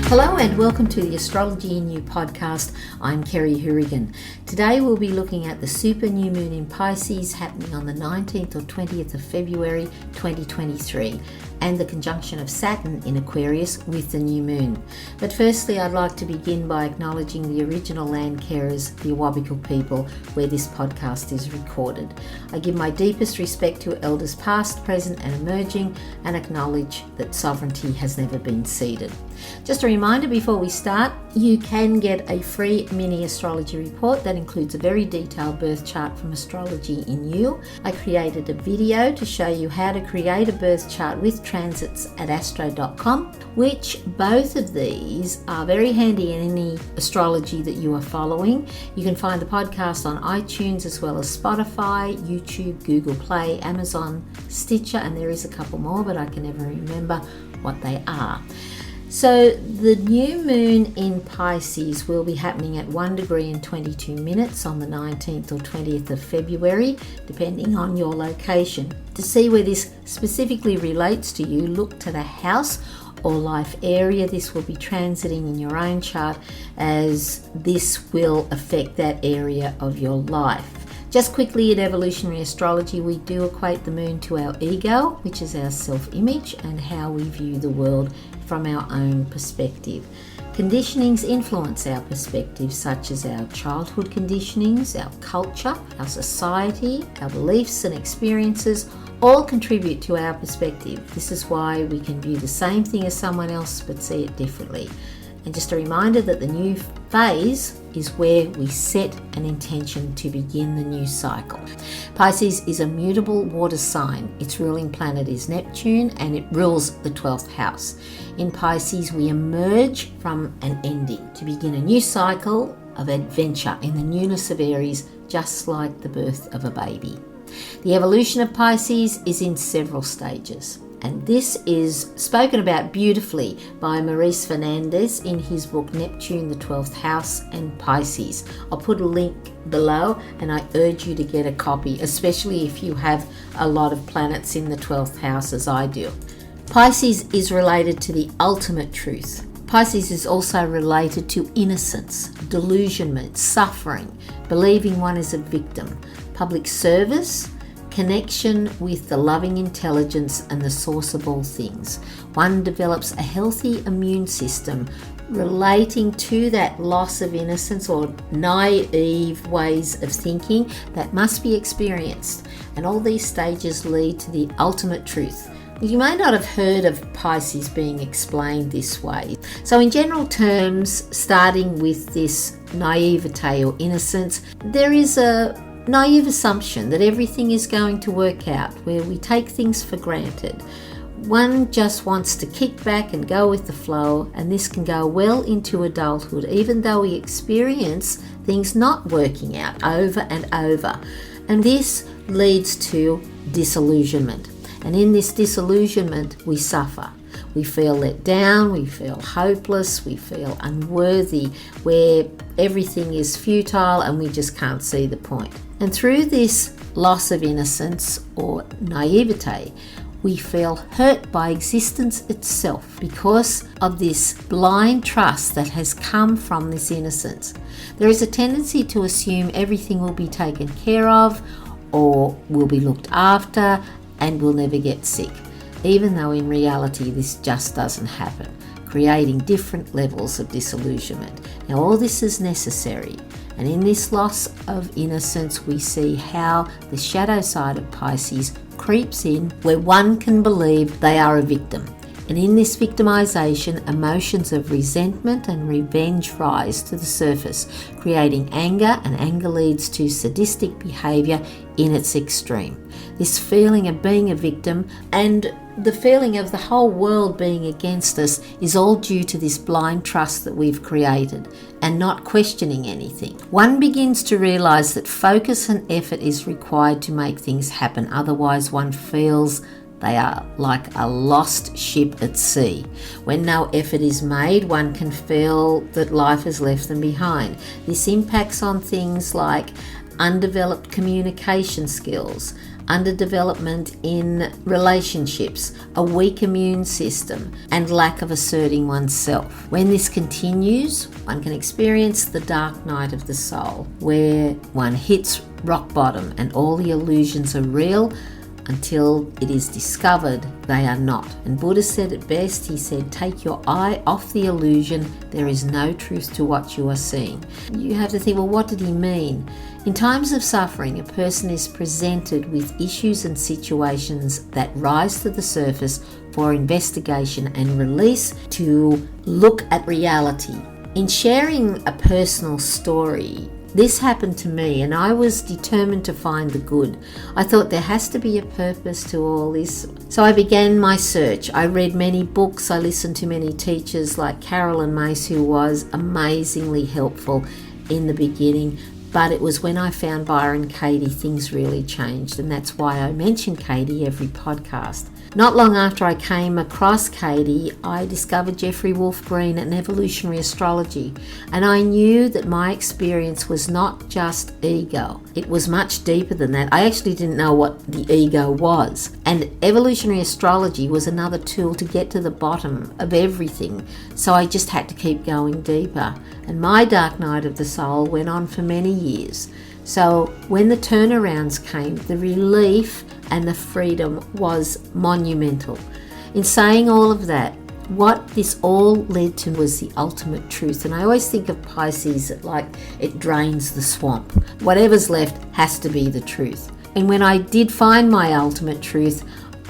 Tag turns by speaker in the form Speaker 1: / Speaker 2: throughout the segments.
Speaker 1: Hello and welcome to the Astrology in You podcast. I'm Kerry Hourigan. Today we'll be looking at the super new moon in Pisces happening on the 19th or 20th of February 2023 and the conjunction of Saturn in Aquarius with the new moon. But firstly, I'd like to begin by acknowledging the original land carers, the Awabakal people, where this podcast is recorded. I give my deepest respect to elders past, present and emerging, and acknowledge that sovereignty has never been ceded. Just a reminder before we start, you can get a free mini astrology report that includes a very detailed birth chart from Astrology in You. I created a video to show you how to create a birth chart with transits at astro.com, which both of these are very handy in any astrology that you are following. You can find the podcast on iTunes as well as Spotify, YouTube, Google Play, Amazon, Stitcher, and there is a couple more, but I can never remember what they are. So the new moon in Pisces will be happening at 1 degree and 22 minutes on the 19th or 20th of February, depending on your location. To see where this specifically relates to you, look to the house or life area this will be transiting in your own chart, as this will affect that area of your life. Just quickly, in evolutionary astrology, we do equate the moon to our ego, which is our self-image and how we view the world from our own perspective. Conditionings influence our perspective, such as our childhood conditionings, our culture, our society, our beliefs and experiences all contribute to our perspective. This is why we can view the same thing as someone else but see it differently. And just a reminder that the new phase is where we set an intention to begin the new cycle. Pisces is a mutable water sign. Its ruling planet is Neptune and it rules the 12th house. In Pisces, we emerge from an ending to begin a new cycle of adventure in the newness of Aries, just like the birth of a baby. The evolution of Pisces is in several stages. And this is spoken about beautifully by Maurice Fernandez in his book Neptune, the 12th House and Pisces. I'll put a link below and I urge you to get a copy, especially if you have a lot of planets in the 12th house as I do. Pisces is related to the ultimate truth. Pisces is also related to innocence, delusionment, suffering, believing one is a victim, public service, connection with the loving intelligence and the source of all things. One develops a healthy immune system relating to that loss of innocence or naive ways of thinking that must be experienced. And all these stages lead to the ultimate truth. You may not have heard of Pisces being explained this way. So in general terms, starting with this naivete or innocence, there is a naive assumption that everything is going to work out, where we take things for granted. One just wants to kick back and go with the flow, and this can go well into adulthood, even though we experience things not working out over and over. And this leads to disillusionment. And in this disillusionment, we suffer. We feel let down, we feel hopeless, we feel unworthy, where everything is futile and we just can't see the point. And through this loss of innocence or naivete, we feel hurt by existence itself because of this blind trust that has come from this innocence. There is a tendency to assume everything will be taken care of or will be looked after and will never get sick, even though in reality this just doesn't happen, creating different levels of disillusionment. Now all this is necessary, and in this loss of innocence we see how the shadow side of Pisces creeps in, where one can believe they are a victim. And in this victimization, emotions of resentment and revenge rise to the surface, creating anger, and anger leads to sadistic behavior in its extreme. This feeling of being a victim and the feeling of the whole world being against us is all due to this blind trust that we've created and not questioning anything. One begins to realize that focus and effort is required to make things happen, otherwise one feels they are like a lost ship at sea. When no effort is made, one can feel that life has left them behind. This impacts on things like undeveloped communication skills, underdevelopment in relationships, a weak immune system, and lack of asserting oneself. When this continues, one can experience the dark night of the soul, where one hits rock bottom and all the illusions are real until it is discovered they are not. And Buddha said it best. He said, take your eye off the illusion. There is no truth to what you are seeing. You have to think, well, what did he mean? In times of suffering, a person is presented with issues and situations that rise to the surface for investigation and release to look at reality. In sharing a personal story, this happened to me, and I was determined to find the good. I thought there has to be a purpose to all this. So I began my search. I read many books. I listened to many teachers like Carolyn Mace, who was amazingly helpful in the beginning. But it was when I found Byron Katie, things really changed. And that's why I mention Katie every podcast. Not long after I came across Katie, I discovered Jeffrey Wolf Green and evolutionary astrology. And I knew that my experience was not just ego. It was much deeper than that. I actually didn't know what the ego was. And evolutionary astrology was another tool to get to the bottom of everything. So I just had to keep going deeper. And my dark night of the soul went on for many years. So when the turnarounds came, the relief and the freedom was monumental. In saying all of that, what this all led to was the ultimate truth. And I always think of Pisces like it drains the swamp. Whatever's left has to be the truth. And when I did find my ultimate truth,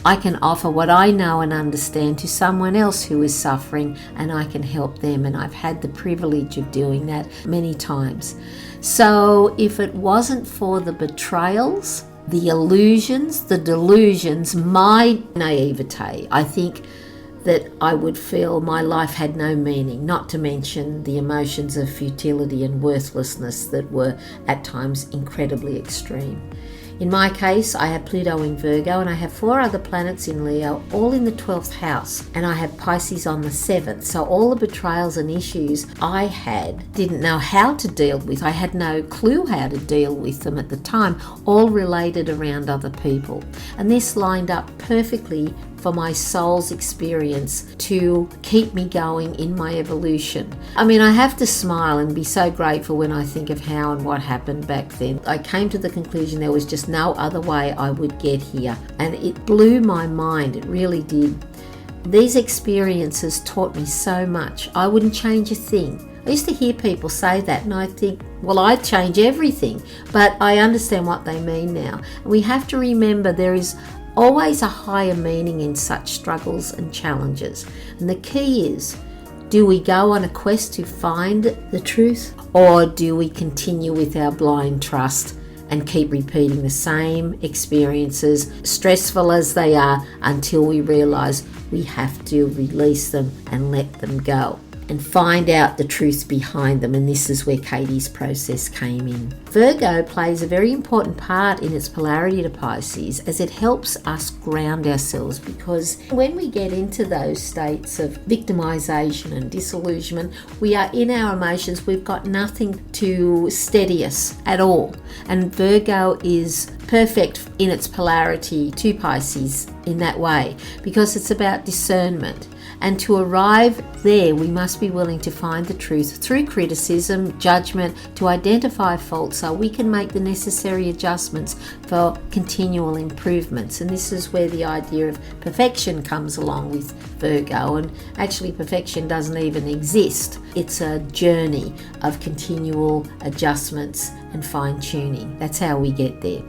Speaker 1: I can offer what I know and understand to someone else who is suffering, and I can help them. And I've had the privilege of doing that many times. So if it wasn't for the betrayals, the illusions, the delusions, my naivete, I think that I would feel my life had no meaning, not to mention the emotions of futility and worthlessness that were at times incredibly extreme. In my case, I have Pluto in Virgo, and I have 4 other planets in Leo, all in the 12th house, and I have Pisces on the 7th. So all the betrayals and issues I had didn't know how to deal with. I had no clue how to deal with them at the time, all related around other people. And this lined up perfectly for my soul's experience to keep me going in my evolution. I mean, I have to smile and be so grateful when I think of how and what happened back then. I came to the conclusion there was just no other way I would get here, and it blew my mind. It really did. These experiences taught me so much. I wouldn't change a thing. I used to hear people say that, and I think, well, I'd change everything, but I understand what they mean now. We have to remember there is always a higher meaning in such struggles and challenges. And the key is, do we go on a quest to find the truth, or do we continue with our blind trust and keep repeating the same experiences, stressful as they are, until we realize we have to release them and let them go and find out the truth behind them? And this is where Katie's process came in. Virgo plays a very important part in its polarity to Pisces, as it helps us ground ourselves, because when we get into those states of victimization and disillusionment, we are in our emotions. We've got nothing to steady us at all. And Virgo is perfect in its polarity to Pisces in that way, because it's about discernment. And to arrive there, we must be willing to find the truth through criticism, judgment, to identify faults so we can make the necessary adjustments for continual improvements. And this is where the idea of perfection comes along with Virgo. And actually, perfection doesn't even exist. It's a journey of continual adjustments and fine-tuning. That's how we get there.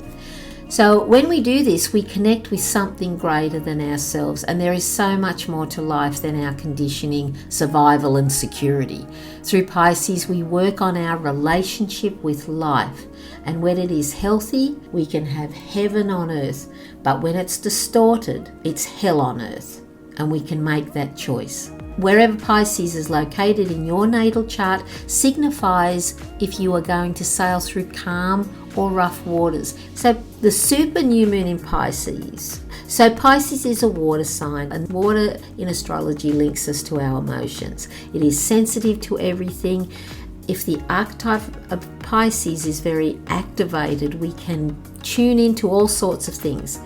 Speaker 1: So when we do this, we connect with something greater than ourselves, and there is so much more to life than our conditioning, survival and security. Through Pisces, we work on our relationship with life, and when it is healthy, we can have heaven on earth, but when it's distorted, it's hell on earth, and we can make that choice. Wherever Pisces is located in your natal chart signifies if you are going to sail through calm or rough waters. So the super new moon in Pisces. So Pisces is a water sign, and water in astrology links us to our emotions. It is sensitive to everything. if the archetype of Pisces is very activated, we can tune into all sorts of things.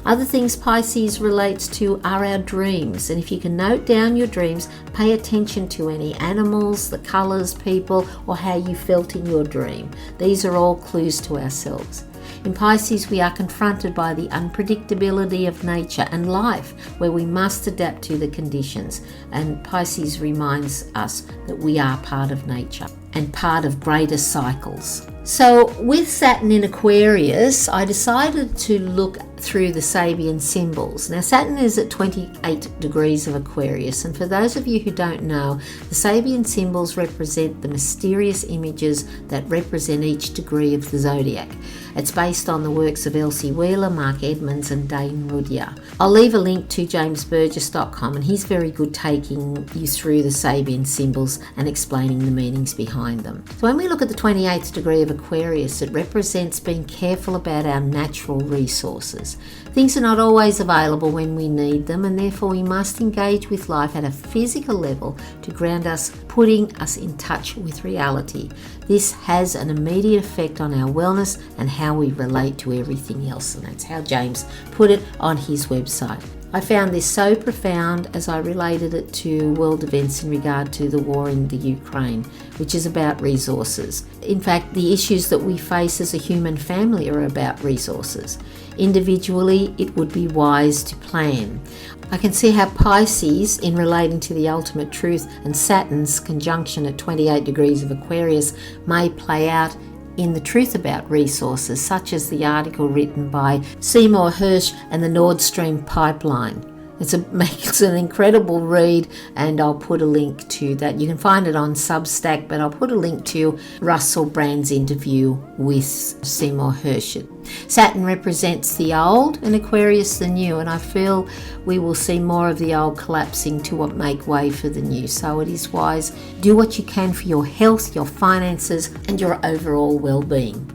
Speaker 1: Other things Pisces relates to are our dreams, and if you can note down your dreams, pay attention to any animals, the colours, people, or how you felt in your dream. These are all clues to ourselves. In Pisces, we are confronted by the unpredictability of nature and life, where we must adapt to the conditions. And Pisces reminds us that we are part of nature and part of greater cycles. So with Saturn in Aquarius, I decided to look through the Sabian symbols. Now Saturn is at 28 degrees of Aquarius, and for those of you who don't know, the Sabian symbols represent the mysterious images that represent each degree of the zodiac. It's based on the works of Elsie Wheeler, Mark Edmonds and Dane Rudyard. I'll leave a link to jamesburgess.com, and he's very good taking you through the Sabian symbols and explaining the meanings behind them. So when we look at the 28th degree of Aquarius, it represents being careful about our natural resources. Things are not always available when we need them, and therefore we must engage with life at a physical level to ground us, putting us in touch with reality. This has an immediate effect on our wellness and how we relate to everything else, and that's how James put it on his website. I found this so profound as I related it to world events in regard to the war in the Ukraine, which is about resources. In fact, the issues that we face as a human family are about resources. Individually, it would be wise to plan. I can see how Pisces, in relating to the ultimate truth, and Saturn's conjunction at 28 degrees of Aquarius may play out in the truth about resources, such as the article written by Seymour Hersh and the Nord Stream pipeline. It's an incredible read, and I'll put a link to that. You can find it on Substack, but I'll put a link to Russell Brand's interview with Seymour Hersh. Saturn represents the old and Aquarius the new, and I feel we will see more of the old collapsing to make way for the new. So it is wise. Do what you can for your health, your finances, and your overall well-being.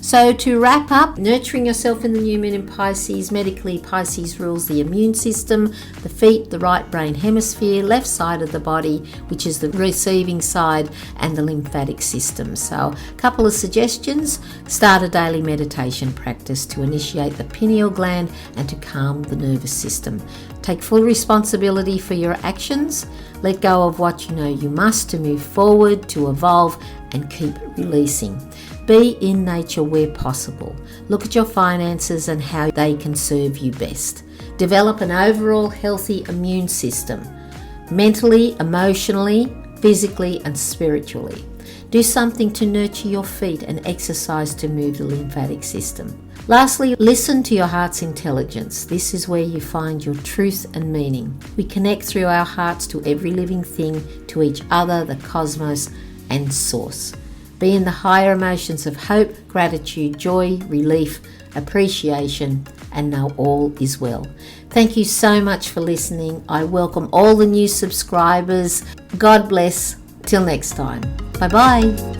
Speaker 1: So to wrap up, nurturing yourself in the new moon in Pisces. Medically, Pisces rules the immune system, the feet, the right brain hemisphere, left side of the body, which is the receiving side, and the lymphatic system. So a couple of suggestions: start a daily meditation practice to initiate the pineal gland and to calm the nervous system. Take full responsibility for your actions. Let go of what you know you must to move forward, to evolve, and keep releasing. Be in nature where possible. Look at your finances and how they can serve you best. Develop an overall healthy immune system, mentally, emotionally, physically, and spiritually. Do something to nurture your feet and exercise to move the lymphatic system. Lastly, listen to your heart's intelligence. This is where you find your truth and meaning. We connect through our hearts to every living thing, to each other, the cosmos, and source. Be in the higher emotions of hope, gratitude, joy, relief, appreciation, and know all is well. Thank you so much for listening. I welcome all the new subscribers. God bless. Till next time. Bye-bye.